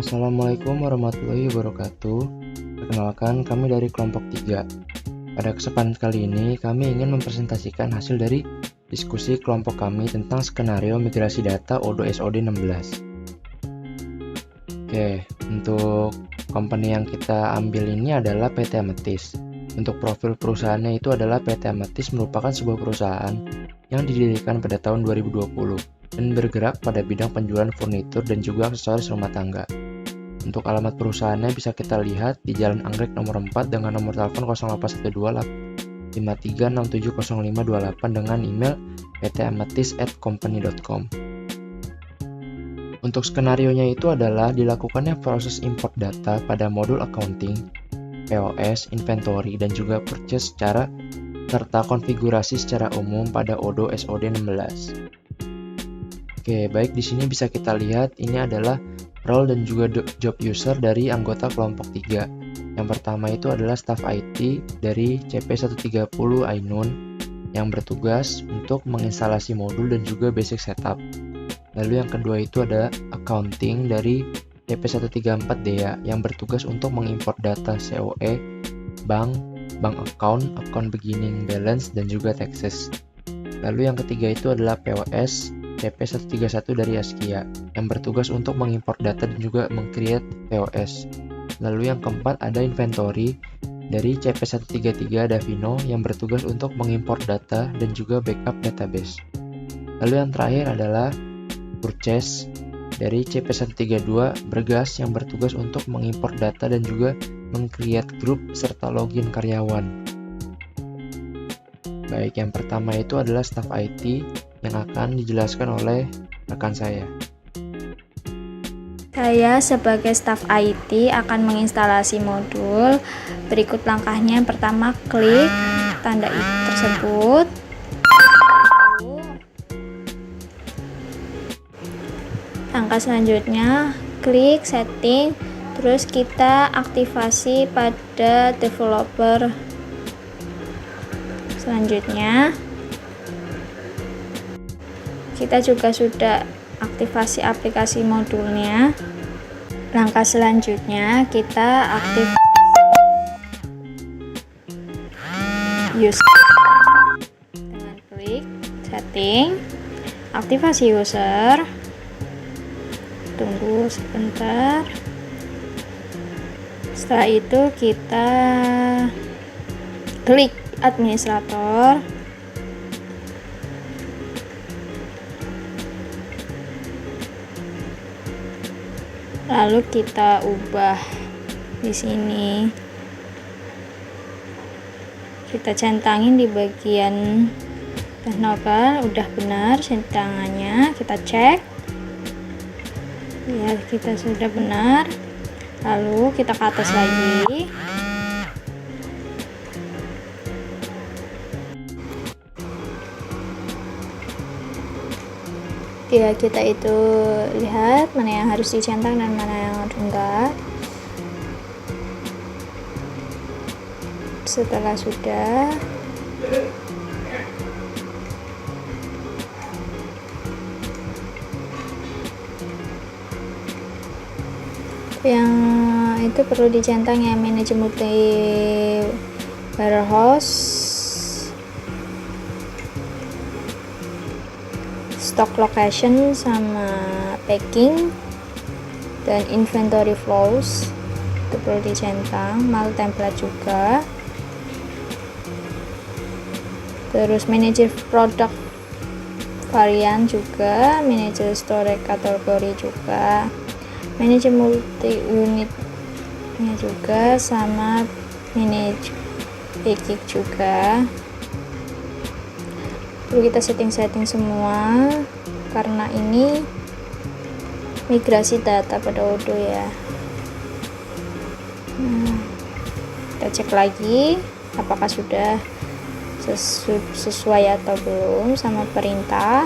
Assalamualaikum warahmatullahi wabarakatuh. Perkenalkan, kami dari kelompok 3. Pada kesempatan kali ini, kami ingin mempresentasikan hasil dari diskusi kelompok kami tentang skenario migrasi data Odoo SOD 16. Oke, untuk company yang kita ambil ini adalah PT Amethyst. Untuk profil perusahaannya itu adalah PT Amethyst merupakan sebuah perusahaan yang didirikan pada tahun 2020 dan bergerak pada bidang penjualan furnitur dan juga aksesoris rumah tangga. Untuk alamat perusahaannya bisa kita lihat di Jalan Anggrek nomor 4 dengan nomor telepon 0812 53670528 dengan email ptamethyst@company.com. Untuk skenarionya itu adalah dilakukannya proses import data pada modul accounting, POS, inventory, dan juga purchase serta konfigurasi secara umum pada Odoo SOD 16. Oke, baik, di sini bisa kita lihat ini adalah role dan juga job user dari anggota kelompok 3. Yang pertama itu adalah staff IT dari CP130 Ainun yang bertugas untuk menginstalasi modul dan juga basic setup. Lalu yang kedua itu ada accounting dari CP134 Dea yang bertugas untuk mengimport data COE, bank account beginning balance, dan juga taxes. Lalu yang ketiga itu adalah POS CP131 dari Askia yang bertugas untuk mengimport data dan juga meng-create POS. Lalu yang keempat ada inventory dari CP133 Davino yang bertugas untuk mengimport data dan juga backup database. Lalu yang terakhir adalah purchase dari CP132 Bergas yang bertugas untuk mengimport data dan juga meng-create grup serta login karyawan. Baik, yang pertama itu adalah staff IT yang akan dijelaskan oleh rekan saya. Saya sebagai staf IT akan menginstalasi modul. Berikut langkahnya. Yang pertama, klik tanda tersebut. Langkah selanjutnya, klik setting. Terus kita aktifasi pada developer. Selanjutnya, kita juga sudah aktifasi aplikasi modulnya. Langkah selanjutnya kita aktifasi user dengan klik setting, aktifasi user. Tunggu sebentar. Setelah itu kita klik administrator. Lalu kita ubah di sini. Kita centangin di bagian teknokal, udah benar centangannya. Kita cek. Ya, kita sudah benar. Lalu kita ke atas lagi. Ya, kita itu lihat mana yang harus dicentang dan mana yang enggak. Setelah sudah, yang itu perlu dicentang ya, manage multi warehouse, stock location sama packing, dan inventory flows itu perlu dicentang, mal template juga. Terus manager product varian juga, manager store kategori juga, manager multi unitnya juga, sama manage packing juga. Perlu kita setting semua karena ini migrasi data pada Odoo ya. Kita cek lagi apakah sudah sesuai atau belum sama perintah.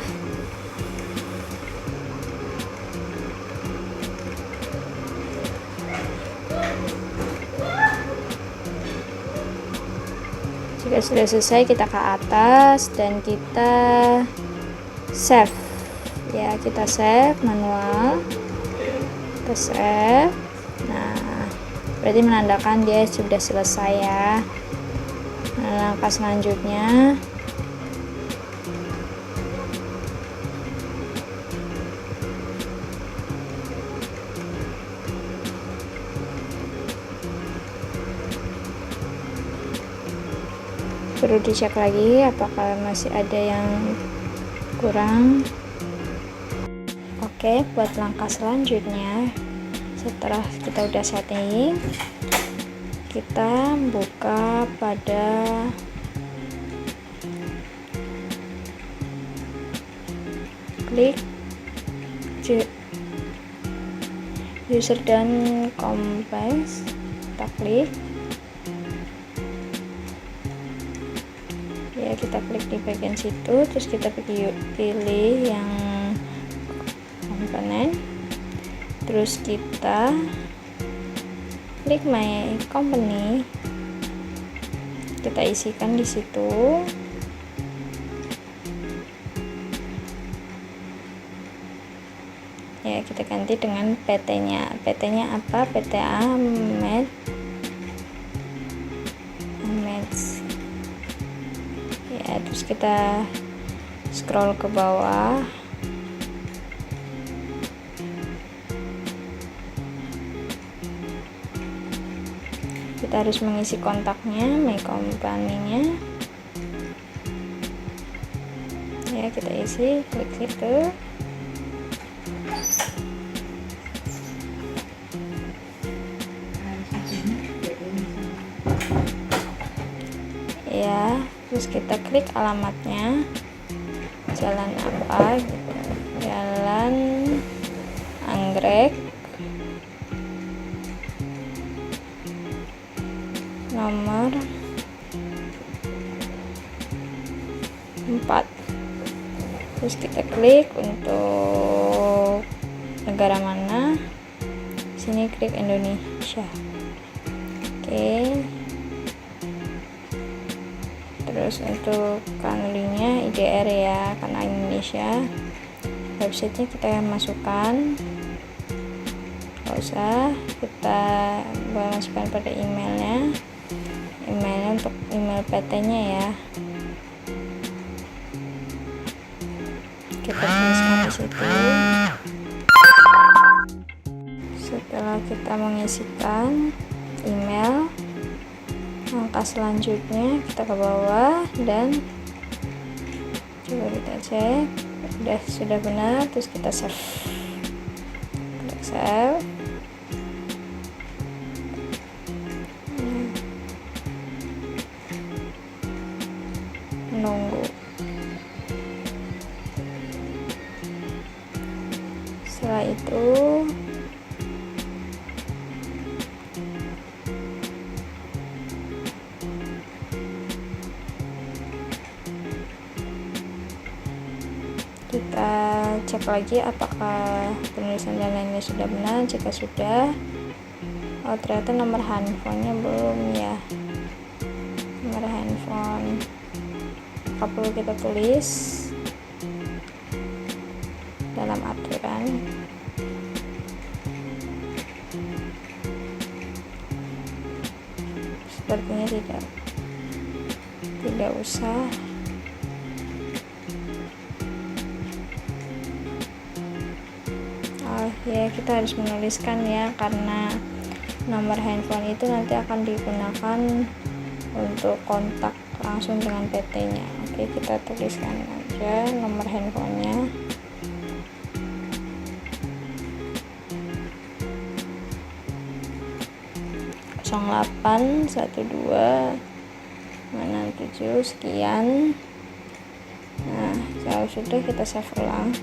Jika sudah selesai, kita ke atas dan kita save ya, kita save manual. Kita save. Nah, berarti menandakan dia sudah selesai ya. Nah, langkah selanjutnya perlu dicek lagi apakah masih ada yang kurang. Oke, buat langkah selanjutnya, setelah kita udah setting, kita buka pada klik user dan compass, kita klik ya, kita klik di bagian situ, terus kita pilih yang komponen, terus kita klik my company, kita isikan di situ. Ya, kita ganti dengan PT-nya. PT-nya apa? PT Ahmed. Ya, terus kita scroll ke bawah. Kita harus mengisi kontaknya, my company-nya. Ya, kita isi, klik situ. Ya, terus kita klik alamatnya, jalan apa gitu. Jalan Anggrek nomor 4. Terus kita klik untuk negara mana, sini klik Indonesia. Oke. Terus untuk kanalnya IDR ya, kanal Indonesia. Websitenya kita masukkan, nggak usah, kita masukkan pada emailnya untuk email PT-nya ya, kita tuliskan di situ. Setelah kita mengisikan email, langkah selanjutnya kita ke bawah dan coba kita cek sudah benar, terus kita save, klik save. Menunggu. Setelah itu kita cek lagi apakah penulisan dan lainnya sudah benar. Jika sudah, oh ternyata nomor handphonenya belum ya, nomor handphone apa perlu kita tulis dalam aturan. Sepertinya tidak usah. Ya, kita harus menuliskan ya, karena nomor handphone itu nanti akan digunakan untuk kontak langsung dengan PT-nya. Oke, kita tuliskan aja nomor handphonenya. (0812) sekian. Nah, kalau sudah kita save ulang.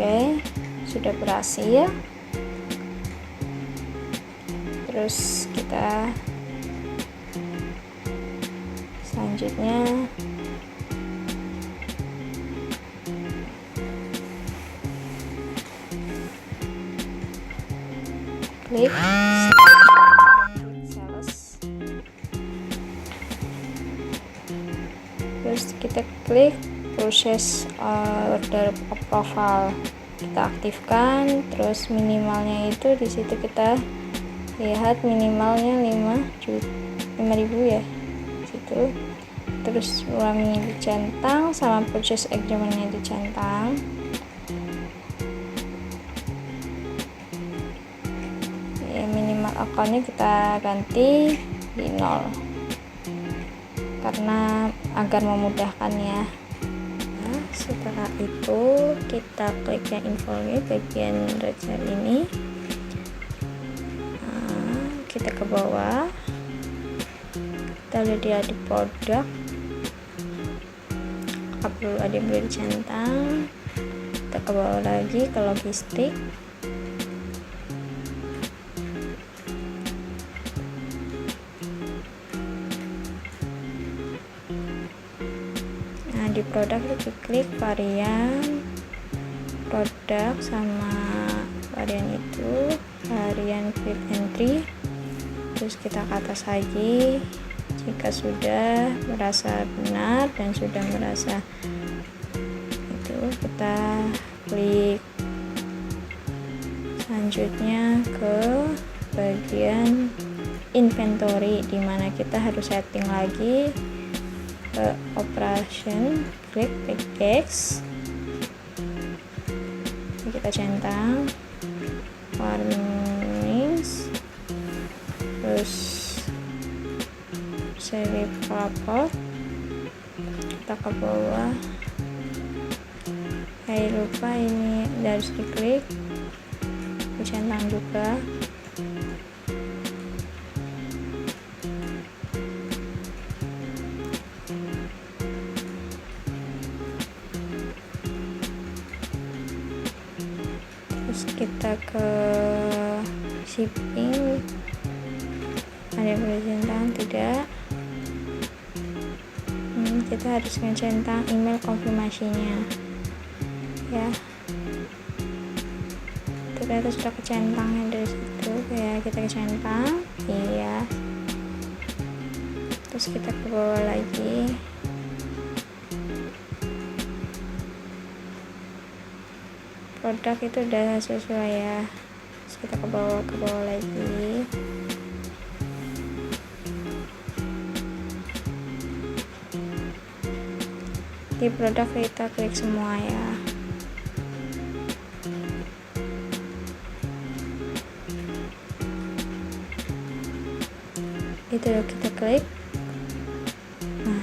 Oke, sudah berhasil. Terus kita selanjutnya klik sales, terus kita klik proses order profile. kita aktifkan. Terus minimalnya itu di situ kita lihat minimalnya 5.000 ya situ. Terus uangnya dicentang sama purchase agreementnya dicentang. Ya, minimal akunnya kita ganti di 0 karena agar memudahkan ya. Nah, setelah itu kita klik yang info bagian red cell ini. Kita ke bawah, kita lihat dia di produk apa perlu ada yang boleh dicentang. Kita ke bawah lagi ke logistik, nah di produk itu klik varian produk sama varian itu varian quick entry. Terus kita ke atas lagi, jika sudah merasa benar dan sudah merasa itu, kita klik selanjutnya ke bagian inventory, dimana kita harus setting lagi ke operation, klik package, kita centang warnings, terus save report, kita ke bawah. Lupa ini harus diklik, dicentang juga. Terus kita ke shipping, ada yang boleh centang tidak. Kita harus mencentang email konfirmasinya ya. Ternyata sudah kecentangnya dari situ ya, kita kecentang iya. Terus kita ke bawah lagi, produk itu udah sesuai ya. Terus kita ke bawah lagi. Di produk kita klik semua ya. Itu kita klik. Nah,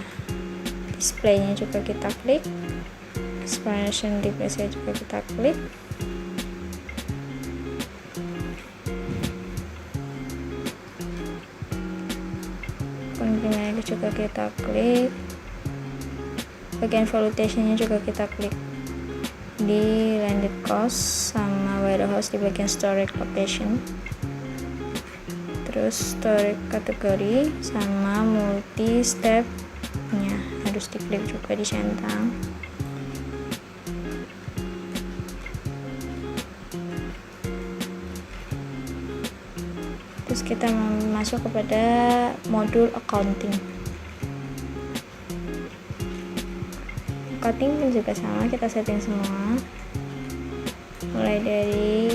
displaynya juga kita klik. Explanation device juga kita klik. Konfirmasi juga kita klik. Bagian valutationnya juga kita klik di landed cost sama warehouse di bagian storage location. Terus storage kategori sama multi stepnya harus diklik juga, dicentang. Terus kita masuk kepada modul accounting. Accounting pun juga sama, kita setting semua mulai dari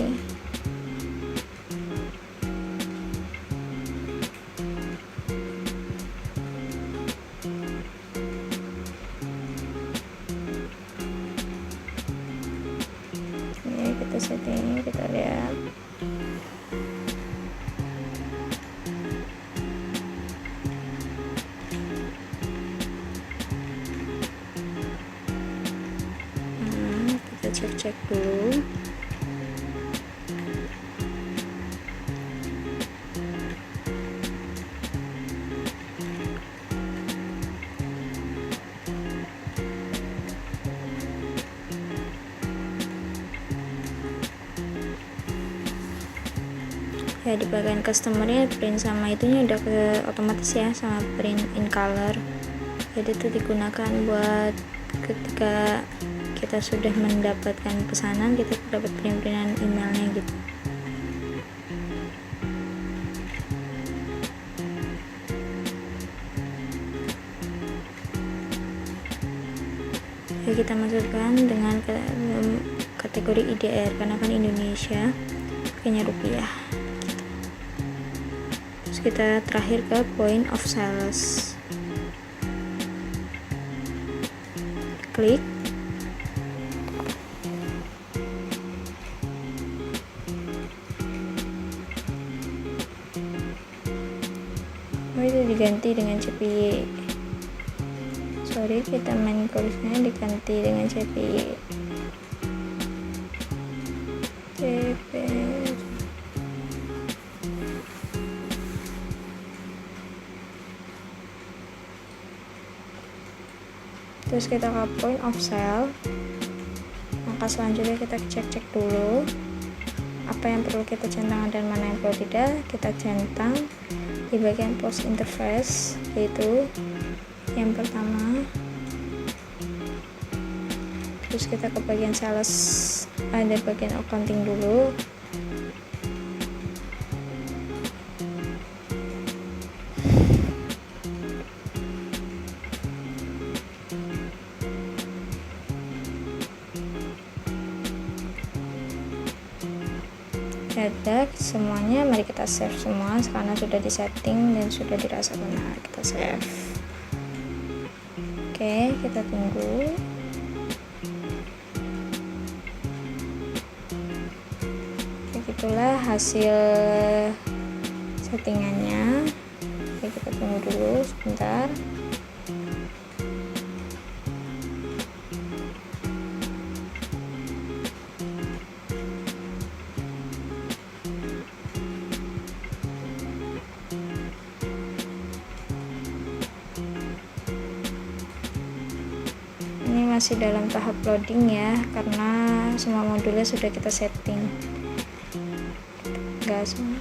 ini, kita setting, kita lihat cek dulu. Ya, di bagian customernya print sama itunya udah ke otomatis ya, sama print in color. Jadi itu digunakan buat ketika kita sudah mendapatkan pesanan, kita dapat print-printan emailnya gitu. Jadi kita masukkan dengan kategori IDR karena kan Indonesia pakainya rupiah. Terus kita terakhir ke point of sales, klik. Itu diganti dengan CPY. Sorry, kita main kursnya diganti dengan CPY. Terus kita ke point of sale. Maka selanjutnya kita cek dulu apa yang perlu kita centangkan dan mana yang perlu tidak. Kita centang di bagian post interface, yaitu yang pertama. Terus kita ke bagian sales, ada bagian accounting dulu. Ada semuanya, mari kita save semua karena sudah disetting dan sudah dirasa benar. Kita save. Oke, kita tunggu. Begitulah hasil settingannya. Oke, kita tunggu dulu sebentar. Ini masih dalam tahap loading ya, karena semua modulnya sudah kita setting. Enggak semua.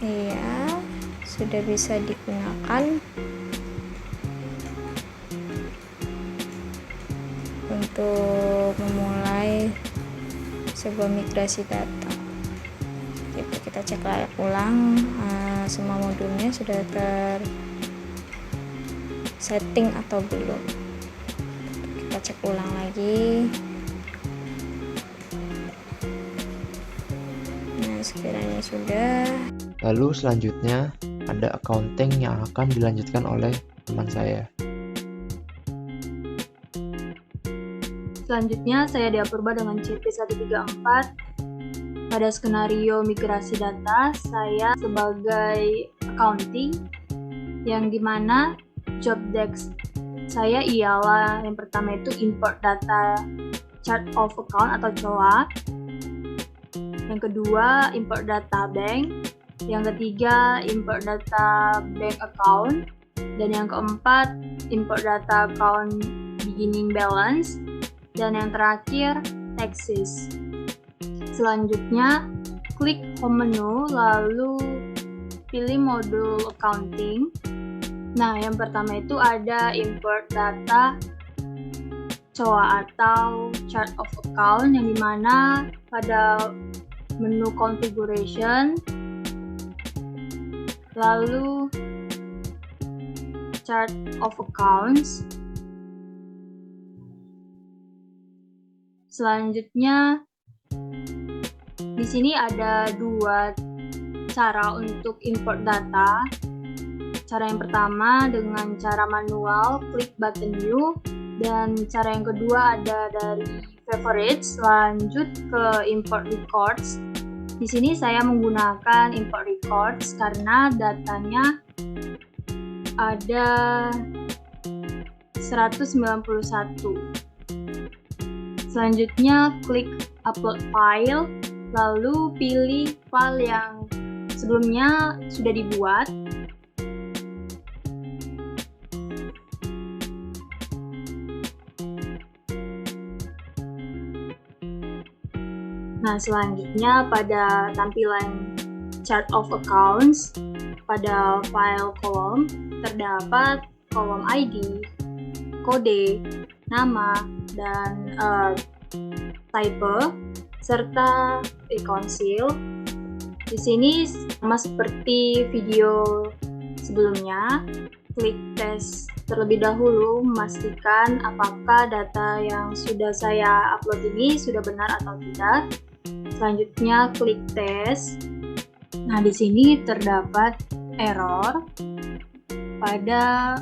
Iya, sudah bisa digunakan untuk memulai sebuah migrasi data. Kita cek layak ulang, semua modulnya sudah setting atau belum. Kita cek ulang lagi. Nah, sekiranya sudah. Lalu selanjutnya ada accounting yang akan dilanjutkan oleh teman saya. Selanjutnya saya Diapurba dengan CP134. Pada skenario migrasi data, saya sebagai accounting, yang dimana job desk saya ialah yang pertama itu import data chart of account atau COA, yang kedua import data bank, yang ketiga import data bank account, dan yang keempat import data account beginning balance, dan yang terakhir taxes. Selanjutnya klik home menu lalu pilih modul accounting. Nah, yang pertama itu ada import data COA atau chart of account, yang dimana pada menu configuration lalu chart of accounts. Selanjutnya di sini ada dua cara untuk import data. Cara yang pertama dengan cara manual, klik button new, dan cara yang kedua ada dari favorites, lanjut ke import records. Di sini saya menggunakan import records karena datanya ada 191. Selanjutnya klik upload file, lalu pilih file yang sebelumnya sudah dibuat. Nah, selanjutnya pada tampilan chart of accounts, pada file kolom terdapat kolom ID, kode, nama, dan type, serta reconcile. Di sini sama seperti video sebelumnya, klik tes terlebih dahulu memastikan apakah data yang sudah saya upload ini sudah benar atau tidak. Selanjutnya klik tes. Nah, di sini terdapat error pada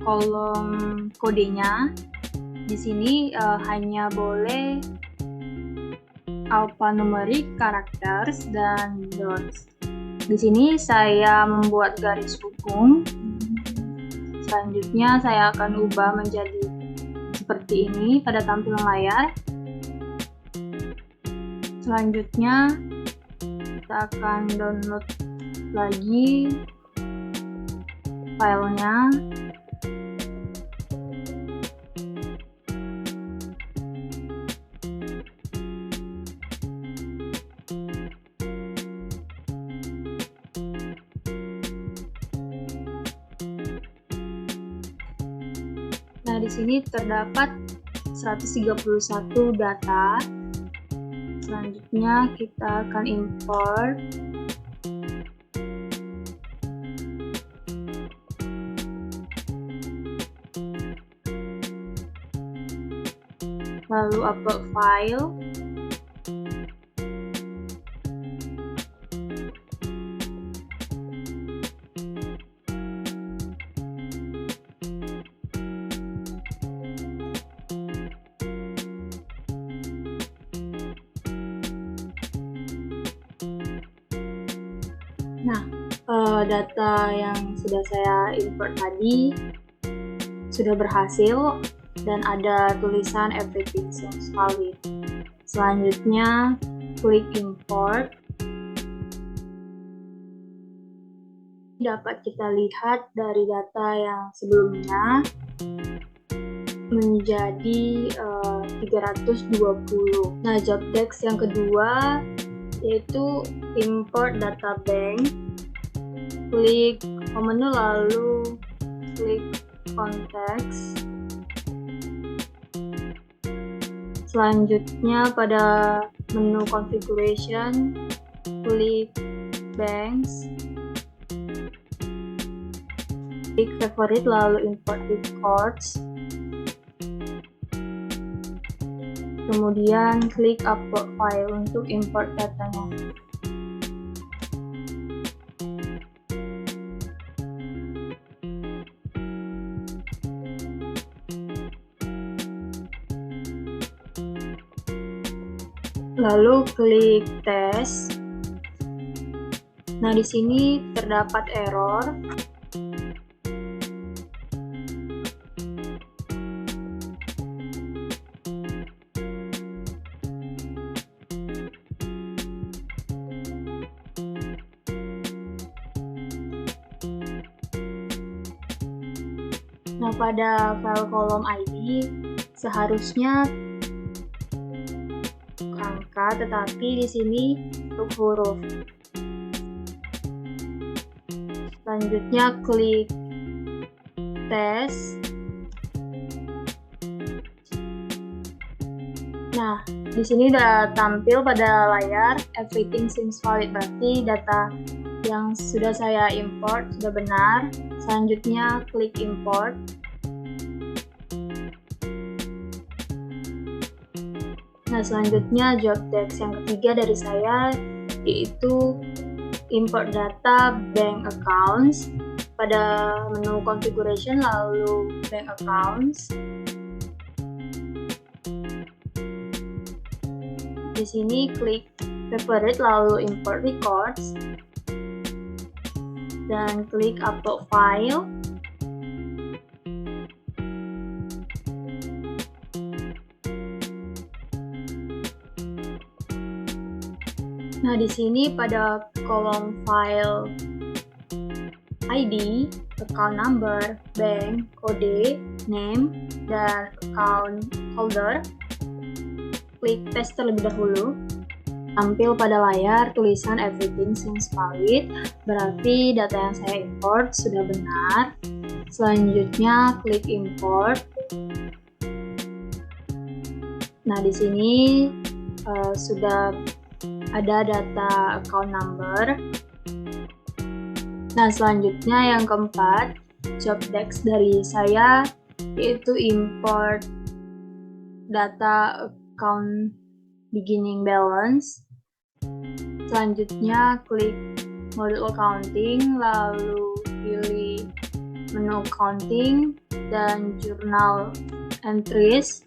kolom kodenya. Di sini hanya boleh alphanumeric characters dan dots. Di sini saya membuat garis hukum. Selanjutnya saya akan ubah menjadi seperti ini pada tampilan layar. Selanjutnya kita akan download lagi filenya. Nah, di sini terdapat 131 data. Selanjutnya kita akan import. Lalu upload file. Nah, data yang sudah saya import tadi sudah berhasil dan ada tulisan everything seems valid. Selanjutnya klik import. Dapat kita lihat dari data yang sebelumnya menjadi 320. Nah, job text yang kedua yaitu import data bank. Klik menu lalu klik context. Selanjutnya pada menu configuration klik banks. Klik favorite lalu import records. Kemudian klik upload file untuk import datanya. Lalu klik tes. Nah, di sini terdapat error. Nah, pada file kolom ID seharusnya angka, tetapi di sini untuk huruf. Selanjutnya klik tes. Nah, di sini udah tampil pada layar everything seems valid, berarti data yang sudah saya import sudah benar. Selanjutnya klik import. Nah, selanjutnya job text yang ketiga dari saya yaitu import data bank accounts. Pada menu configuration lalu bank accounts. Di sini klik favorite lalu import records dan klik upload file. Nah, di sini pada kolom file ID, account number, bank, kode, name, dan account holder, klik paste terlebih dahulu. Tampil pada layar tulisan everything seems valid, berarti data yang saya import sudah benar. Selanjutnya klik import. Nah, di sini sudah ada data account number. Nah, selanjutnya yang keempat job desk dari saya, yaitu import data account beginning balance. Selanjutnya klik module accounting, lalu pilih menu accounting dan journal entries.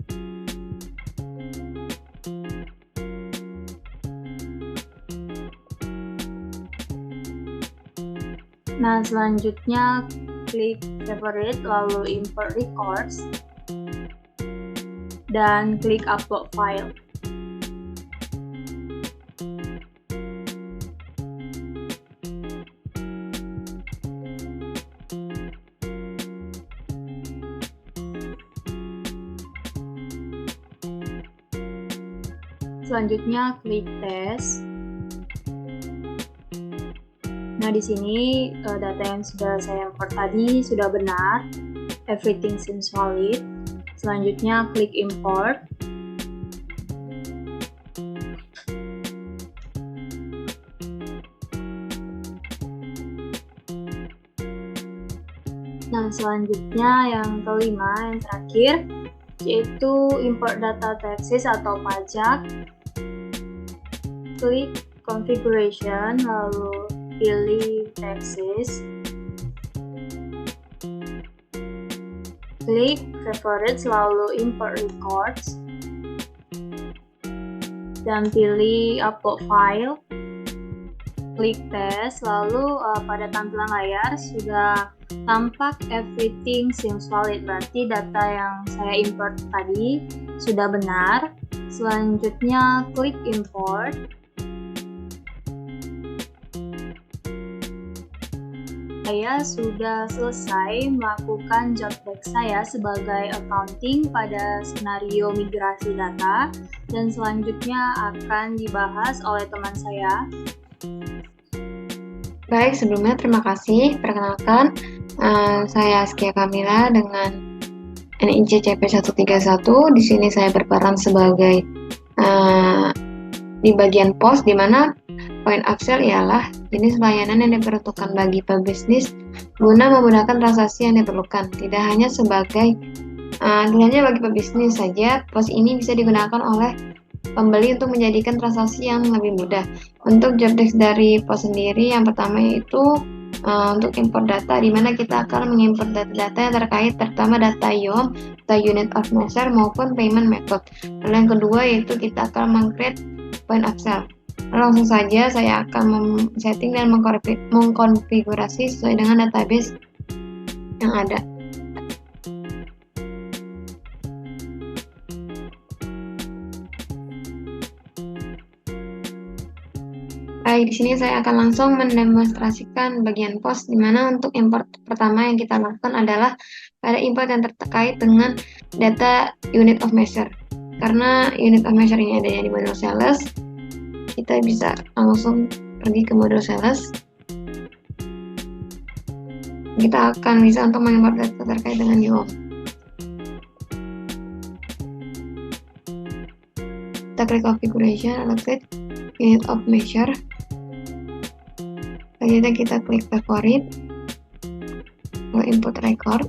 Nah, selanjutnya klik favorite, lalu import records, dan klik upload file. Selanjutnya klik tes. Nah, di sini data yang sudah saya import tadi sudah benar. Everything seems valid. Selanjutnya klik import. Nah, selanjutnya yang kelima, yang terakhir, yaitu import data taxes atau pajak. Klik configuration, lalu pilih taxes, klik favorites, lalu import records, dan pilih upload file, klik test, lalu pada tampilan layar sudah tampak everything seems valid, berarti data yang saya import tadi sudah benar. Selanjutnya klik import. Saya sudah selesai melakukan job desk saya sebagai accounting pada skenario migrasi data, dan selanjutnya akan dibahas oleh teman saya. Baik, sebelumnya terima kasih. Perkenalkan, saya Askia Kamila dengan NIC CP131. Di sini saya berperan sebagai di bagian pos, di mana point upsell ialah jenis layanan yang diperuntukkan bagi pebisnis guna memudahkan transaksi yang diperlukan. Tidak hanya bagi pebisnis saja, pos ini bisa digunakan oleh pembeli untuk menjadikan transaksi yang lebih mudah. Untuk job desk dari pos sendiri, yang pertama yaitu untuk import data, di mana kita akan mengimport data-data yang terkait, terutama data YOM, data unit of measure maupun payment method. Lalu yang kedua yaitu kita akan meng-create point upsell. Langsung saja saya akan setting dan mengkonfigurasi sesuai dengan database yang ada. Baik, di sini saya akan langsung mendemonstrasikan bagian pos, di mana untuk import pertama yang kita lakukan adalah pada import yang terkait dengan data unit of measure. Karena unit of measure ini adanya di modul sales, kita bisa langsung pergi ke modul sales. Kita akan bisa untuk mengimport data terkait dengan YOM. Kita klik configuration, lalu klik unit of measure. Selanjutnya kita klik favorite, lalu input record.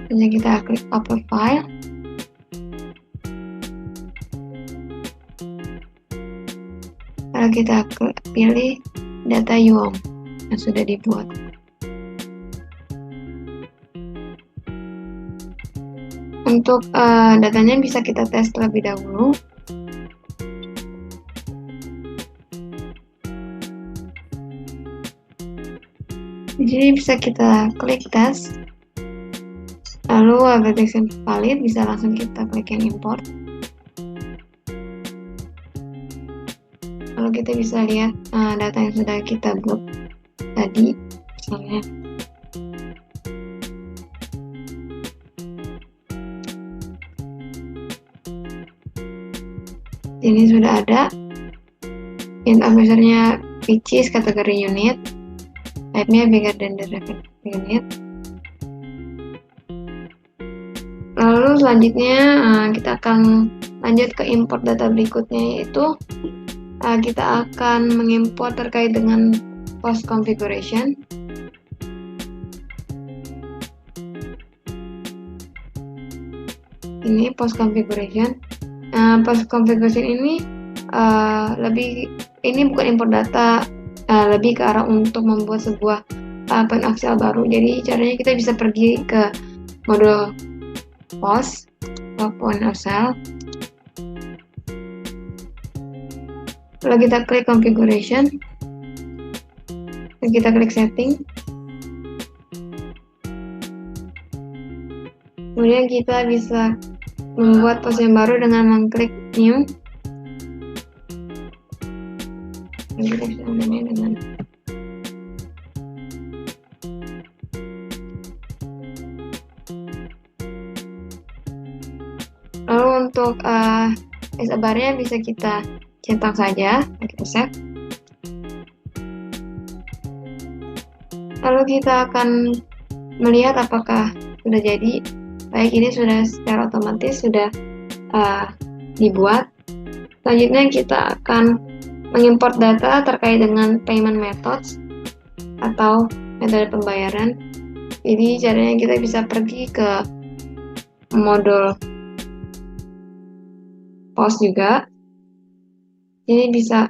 Selanjutnya kita klik upload file. Lalu kita pilih data YOM yang sudah dibuat. Untuk datanya bisa kita tes terlebih dahulu. Di sini bisa kita klik tes. Lalu everything valid, bisa langsung kita klik yang import. Lalu kita bisa lihat data yang sudah kita buat tadi, misalnya. Ini sudah ada unit of measure-nya, which is kategori unit, type-nya bigger than the reference unit. Lalu selanjutnya kita akan lanjut ke import data berikutnya, yaitu kita akan mengimport terkait dengan post configuration. Ini post configuration. Post configuration ini ini bukan import data, lebih ke arah untuk membuat sebuah point of sale baru. Jadi caranya kita bisa pergi ke modul post atau point of sale, lalu kita klik configuration, dan kita klik setting. Kemudian kita bisa membuat post yang baru dengan mengklik new. Dan kita bisa menamai dengan lalu untuk barnya bisa kita centang saja, kita save. Lalu kita akan melihat apakah sudah jadi. Baik, ini sudah secara otomatis sudah dibuat. Selanjutnya kita akan mengimport data terkait dengan payment methods atau metode pembayaran. Jadi caranya kita bisa pergi ke modul post juga. Ini bisa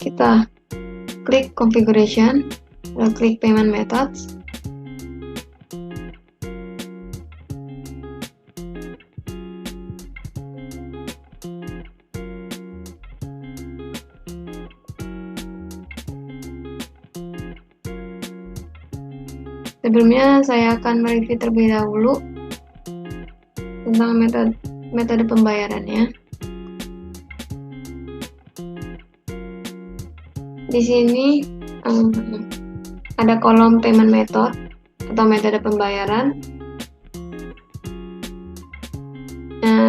kita klik configuration, lalu klik payment methods. Sebelumnya saya akan mereview terlebih dahulu tentang metode pembayarannya. Di sini ada kolom payment method atau metode pembayaran.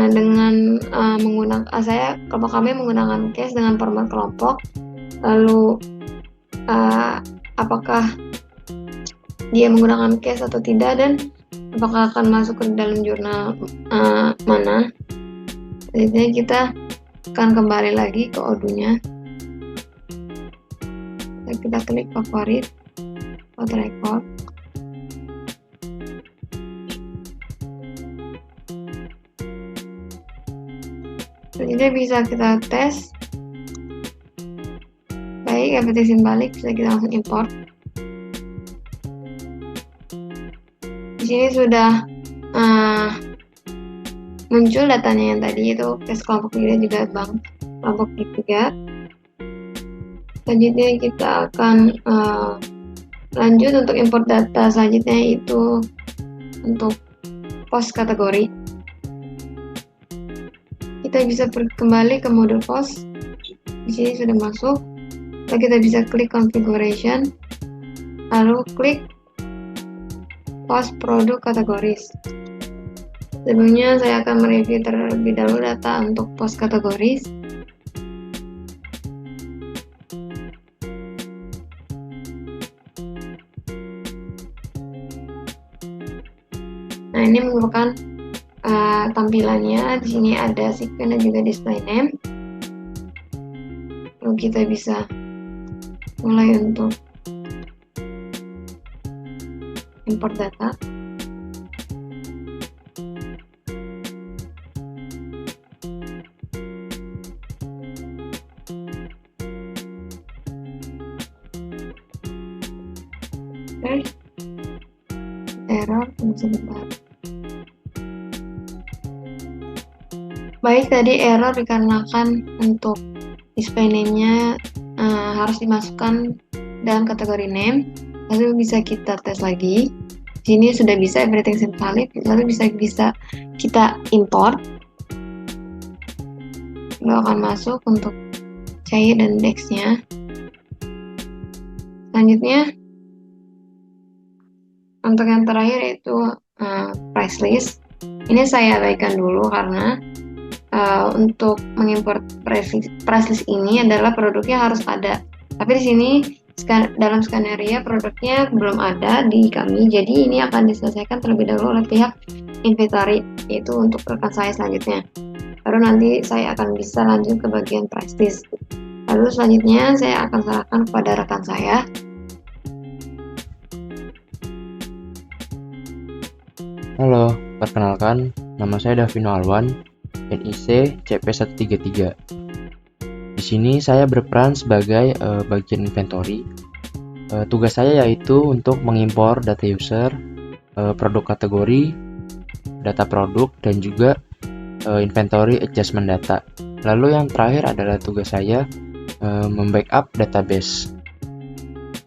Dengan menggunakan kami menggunakan cash dengan format kelompok. Lalu apakah dia menggunakan cash atau tidak, dan apakah akan masuk ke dalam jurnal mana. Jadi kita akan kembali lagi ke Odoo-nya. Kita klik favorit, auto record. Selanjutnya bisa kita tes. Baik, everything balik, bisa kita langsung import. Di sini sudah muncul datanya yang tadi itu cash kelompok 3 juga bank kelompok 3. Selanjutnya kita akan lanjut untuk import data selanjutnya, itu untuk post kategori. Kita bisa kembali ke modul post. Di sini sudah masuk. Lalu kita bisa klik configuration, lalu klik post produk kategoris. Sebelumnya saya akan mereview terlebih dahulu data untuk post kategoris. Nah, ini merupakan tampilannya. Di sini ada sequence dan juga display name. Lalu kita bisa mulai untuk import data. Oke. Error, tunggu sebentar. Baik, tadi error dikarenakan untuk display name-nya harus dimasukkan dalam kategori name. Lalu bisa kita tes lagi. Di sini sudah bisa everything is valid. Lalu bisa kita import. Lalu akan masuk untuk cair dan dex-nya. Selanjutnya untuk yang terakhir yaitu price list. Ini saya abaikan dulu karena untuk mengimport price list ini adalah produknya harus ada. Tapi di sini dalam skenario produknya belum ada di kami, jadi ini akan diselesaikan terlebih dahulu oleh pihak inventory, yaitu untuk rekan saya selanjutnya. Baru nanti saya akan bisa lanjut ke bagian price list. Lalu selanjutnya saya akan serahkan kepada rekan saya. Halo, Perkenalkan, nama saya Davino Alwan, NIC CP133. Di sini saya berperan sebagai bagian inventory. Tugas saya yaitu untuk mengimpor data user, produk kategori, data produk, dan juga inventory adjustment data. Lalu yang terakhir adalah tugas saya membackup database.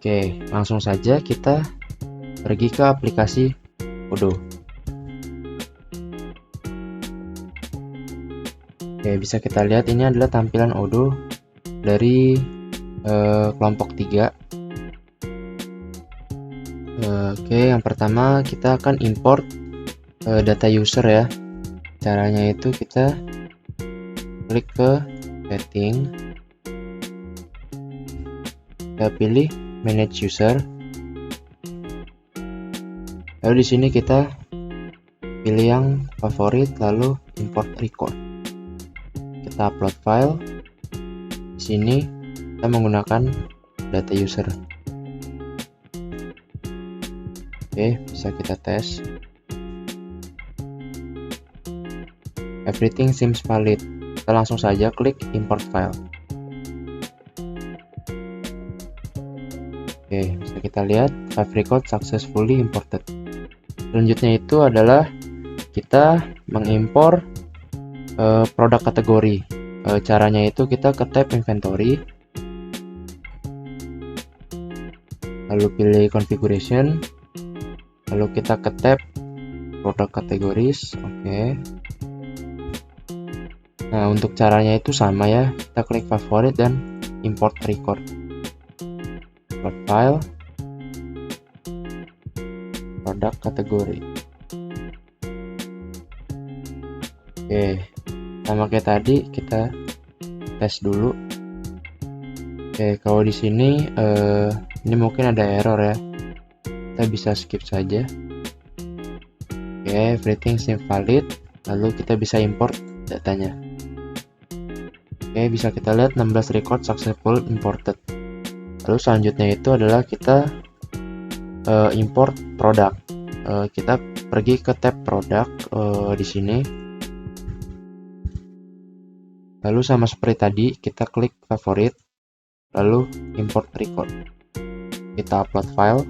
Oke, langsung saja kita pergi ke aplikasi Odoo. Oke, bisa kita lihat ini adalah tampilan Odoo dari kelompok 3. Oke, yang pertama kita akan import data user ya. Caranya itu kita klik ke setting, kita pilih manage user, lalu di sini kita pilih yang favorit, lalu import record. Kita upload file. Di sini kita menggunakan data user. Oke, bisa kita tes. Everything seems valid. Kita langsung saja klik import file. Oke, bisa kita lihat file record successfully imported. Selanjutnya itu adalah kita mengimpor produk kategori. Caranya itu kita ke tab inventory, lalu pilih configuration, lalu kita ke tab product categories. Oke. Nah, untuk caranya itu sama ya, kita klik favorit dan import record. Upload file, product kategori. Oke, sama kayak tadi kita tes dulu. Oke, kalau di sini ini mungkin ada error ya, kita bisa skip saja. Oke, everything seems valid, lalu kita bisa import datanya. Oke, bisa kita lihat 16 record successful imported. Lalu selanjutnya itu adalah kita import produk. Kita pergi ke tab produk di sini. Lalu sama seperti tadi, kita klik favorit, lalu import record. Kita upload file.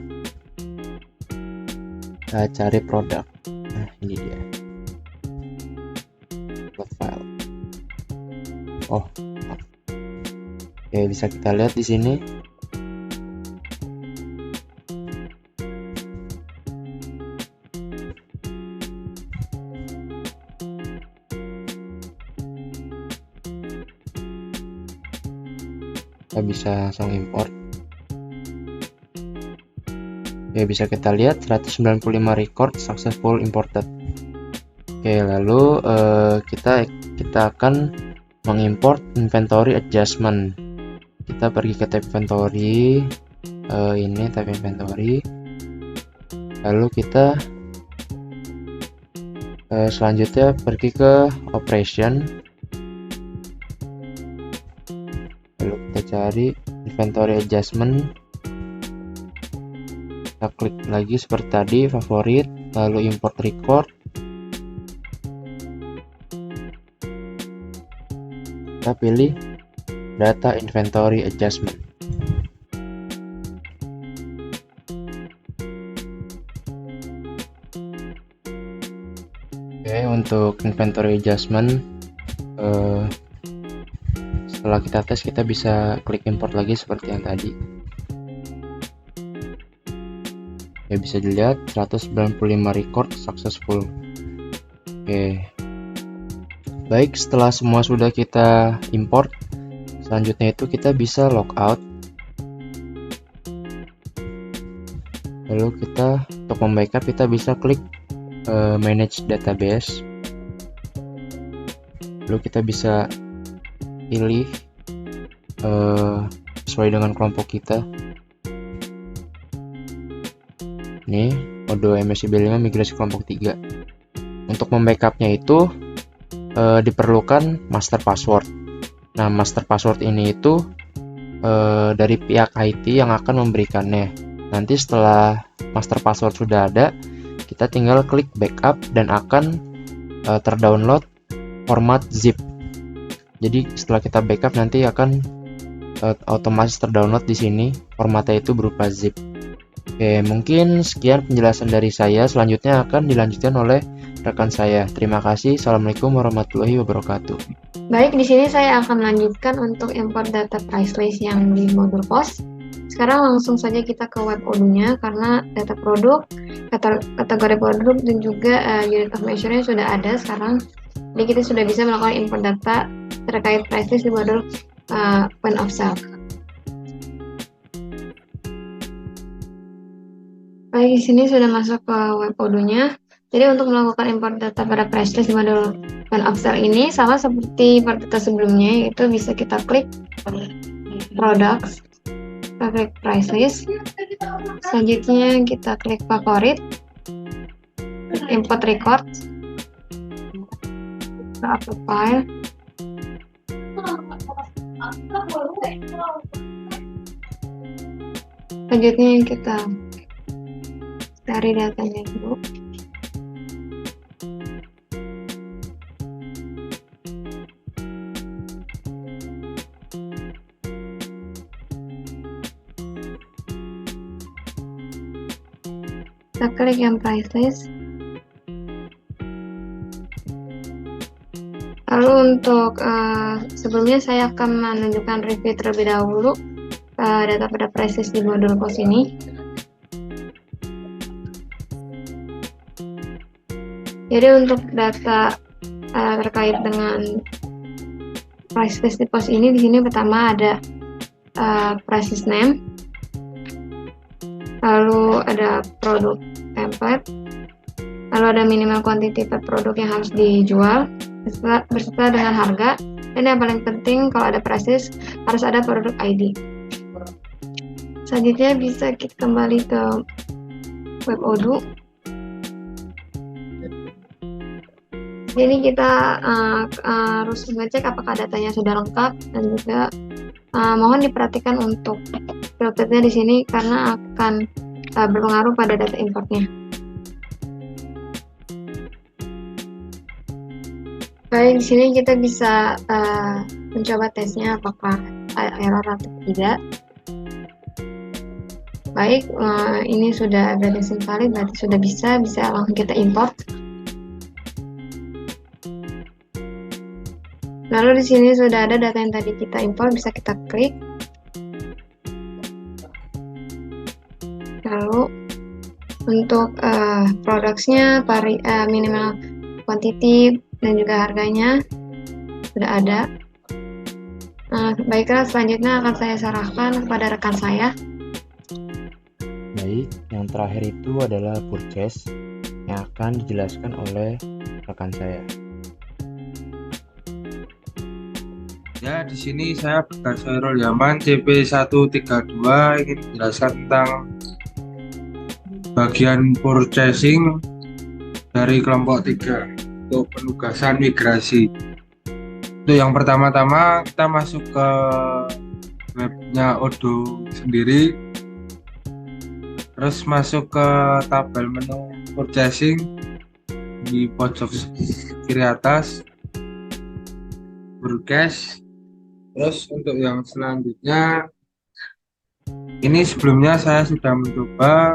Kita cari produk. Nah, ini dia. Upload file. Oh, oke, bisa kita lihat di sini. Kita bisa langsung import. Oke, bisa kita lihat 195 record successful imported. Oke, lalu kita akan mengimport inventory adjustment. Kita pergi ke tab inventory, ini tab inventory, lalu kita selanjutnya pergi ke operation, lalu kita cari inventory adjustment, kita klik lagi seperti tadi favorit, lalu import record. Kita pilih data inventory adjustment. Oke, untuk inventory adjustment setelah kita tes, kita bisa klik import lagi seperti yang tadi. Ya, bisa dilihat 195 record successful. Oke. Baik, setelah semua sudah kita import, selanjutnya itu kita bisa logout. Lalu kita untuk membackup kita bisa klik manage database. Lalu kita bisa pilih sesuai dengan kelompok kita. Ini Odoo MSIB5 migrasi kelompok 3. Untuk membackupnya itu diperlukan master password. Nah, master password ini itu dari pihak IT yang akan memberikannya. Nanti setelah master password sudah ada, kita tinggal klik backup dan akan terdownload format zip. Jadi setelah kita backup nanti akan otomatis terdownload di sini, formatnya itu berupa zip. Oke, mungkin sekian penjelasan dari saya. Selanjutnya akan dilanjutkan oleh rekan saya. Terima kasih. Assalamualaikum warahmatullahi wabarakatuh. Baik, di sini saya akan melanjutkan untuk import data price list yang di modul cost. Sekarang langsung saja kita ke web odoo-nya karena data produk, kategori produk dan juga unit of measure-nya sudah ada sekarang. Jadi kita sudah bisa melakukan import data terkait price list di modul point of sale. Baik, di sini sudah masuk ke web odoo-nya. Jadi untuk melakukan import data pada price list di modul point of sale ini sama seperti data sebelumnya, yaitu bisa kita klik products, kita klik price list, selanjutnya kita klik favorit, import record, kita upload file, selanjutnya kita cari datanya dulu. Kita klik yang price list. Lalu untuk sebelumnya saya akan menunjukkan review terlebih dahulu data pada price list di modul cost ini. Jadi untuk data terkait dengan price list di pos ini, di sini pertama ada price list name, lalu ada produk template, lalu ada minimal quantity per produk yang harus dijual beserta dengan harga, dan yang paling penting kalau ada price list harus ada produk ID. Selanjutnya bisa kita kembali ke web odoo. Ini kita harus mengecek apakah datanya sudah lengkap, dan juga mohon diperhatikan untuk filternya di sini karena akan berpengaruh pada data importnya. Baik, di sini kita bisa mencoba tesnya apakah error atau tidak. Baik, ini sudah berarti valid, berarti sudah bisa langsung kita import. Lalu di sini sudah ada data yang tadi kita import, bisa kita klik. Lalu untuk produknya, minimal quantity dan juga harganya sudah ada. Baiklah, selanjutnya akan saya serahkan kepada rekan saya. Baik, yang terakhir itu adalah purchase yang akan dijelaskan oleh rekan saya. Ya, di sini saya Bagas Khairul Yaman CP132 ingin menjelaskan tentang bagian purchasing dari kelompok 3 untuk penugasan migrasi. Untuk yang pertama-tama kita masuk ke webnya Odoo sendiri, terus masuk ke tabel menu purchasing di pojok kiri atas, purchase. Terus untuk yang selanjutnya, ini sebelumnya saya sudah mencoba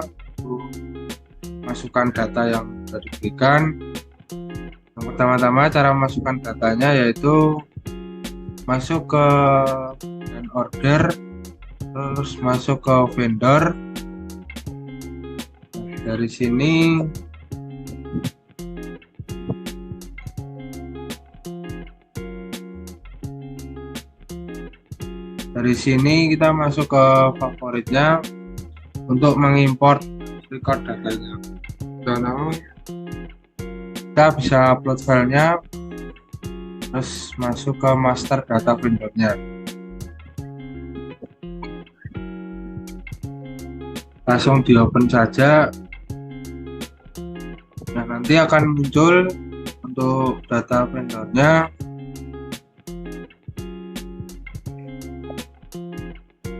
masukkan data yang sudah diberikan. Yang pertama-tama cara memasukkan datanya yaitu masuk ke order, terus masuk ke vendor. Dari sini kita masuk ke favoritnya untuk mengimport record datanya. Dan kita bisa upload filenya, terus masuk ke master data vendornya. Langsung di open saja. Nah, nanti akan muncul untuk data vendornya.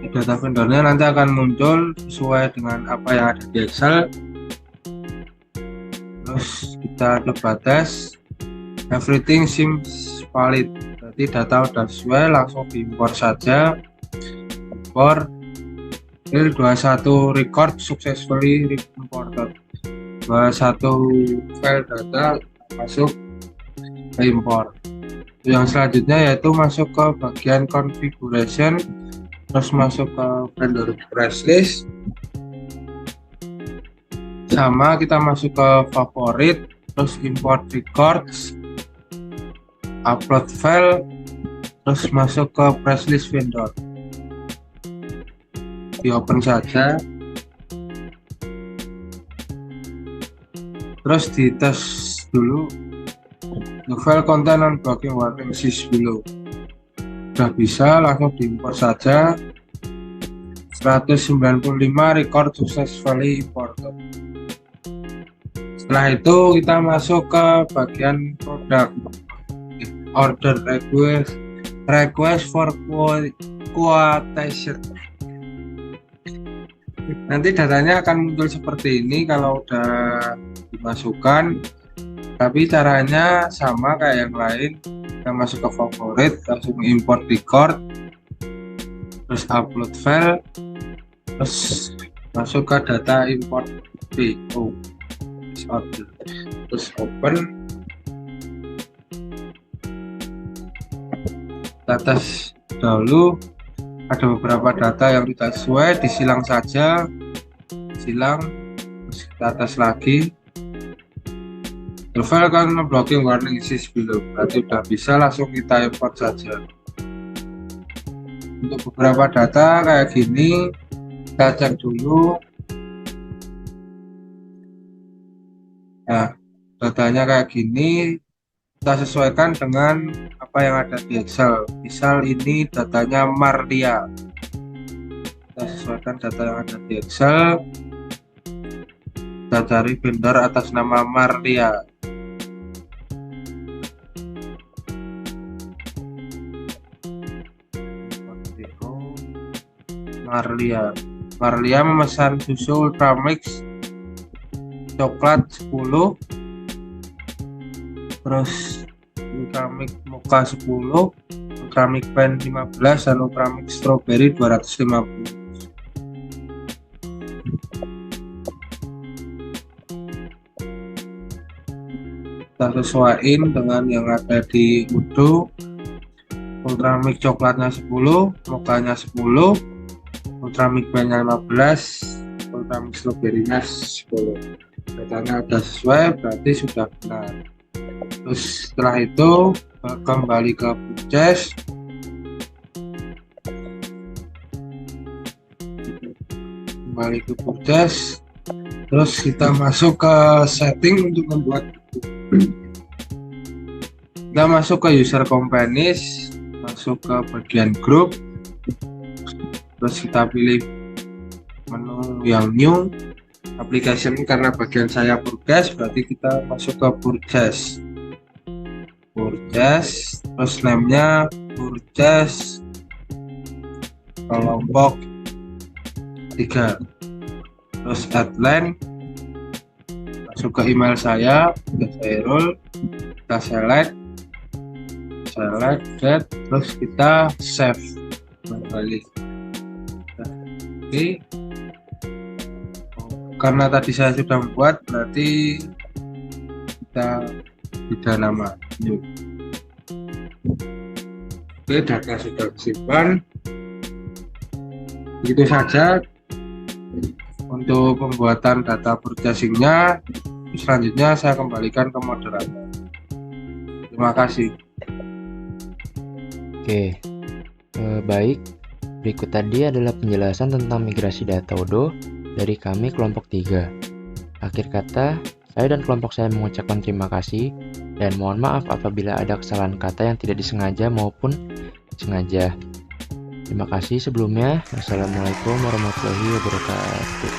Data vendornya nanti akan muncul sesuai dengan apa yang ada di Excel. Terus kita coba tes, everything seems valid. Berarti data udah sesuai, langsung diimpor saja. Import file 21 record successfully imported. 21 file data masuk ke import. Yang selanjutnya yaitu masuk ke bagian configuration, terus masuk ke vendor price list, sama kita masuk ke favorit, terus import records, upload file, terus masuk ke price list vendor. Di open saja, terus dites dulu. The file contain unblocking warning is below. Sudah bisa, langsung diimpor saja. 195 record successfully imported. Setelah itu kita masuk ke bagian produk, order request for quotation. Nanti datanya akan muncul seperti ini kalau udah dimasukkan, tapi caranya sama kayak yang lain. Kita masuk ke favorit, langsung import record, terus upload file, terus masuk ke data import PO, terus open. Data dahulu, ada beberapa data yang tidak sesuai, disilang saja, silang, terus kita tes lagi. The file kan blocking warning is below, berarti udah bisa, langsung kita import saja. Untuk beberapa data kayak gini, kita cek dulu. Nah, datanya kayak gini, kita sesuaikan dengan apa yang ada di Excel. Misal ini datanya Marlia, kita sesuaikan data yang ada di Excel. Kita cari vendor atas nama Marlia. Marlia memesan susu Ultramix coklat 10, terus Ultramix Mocha 10, Ultramix Pen 15, dan Ultramix Strawberry 250. Kita sesuaiin dengan yang ada di Udo. Ultramix coklatnya 10, Mochanya 10, Ultramix Pen-nya 15, Ultramix Strawberry-nya 10. Datanya sudah sesuai, berarti sudah benar. Terus setelah itu kembali ke purchase, terus kita masuk ke setting untuk membuat. Kita masuk ke user companies, masuk ke bagian group, terus kita pilih menu yang new application. Karena bagian saya purchase, berarti kita masuk ke purchase, terus name-nya purchase kelompok 3, terus headline, masuk ke email saya, Khairul, kita select that, terus kita save kembali. Oke. Karena tadi saya sudah membuat, berarti kita tidak nama new. Oke, data sudah disimpan. Begitu saja untuk pembuatan data purchasing-nya. Selanjutnya saya kembalikan ke moderator. Terima kasih. Oke, baik. Berikut tadi adalah penjelasan tentang migrasi data Odoo dari kami kelompok 3. Akhir kata, saya dan kelompok saya mengucapkan terima kasih dan mohon maaf apabila ada kesalahan kata yang tidak disengaja maupun sengaja. Terima kasih sebelumnya. Wassalamualaikum warahmatullahi wabarakatuh.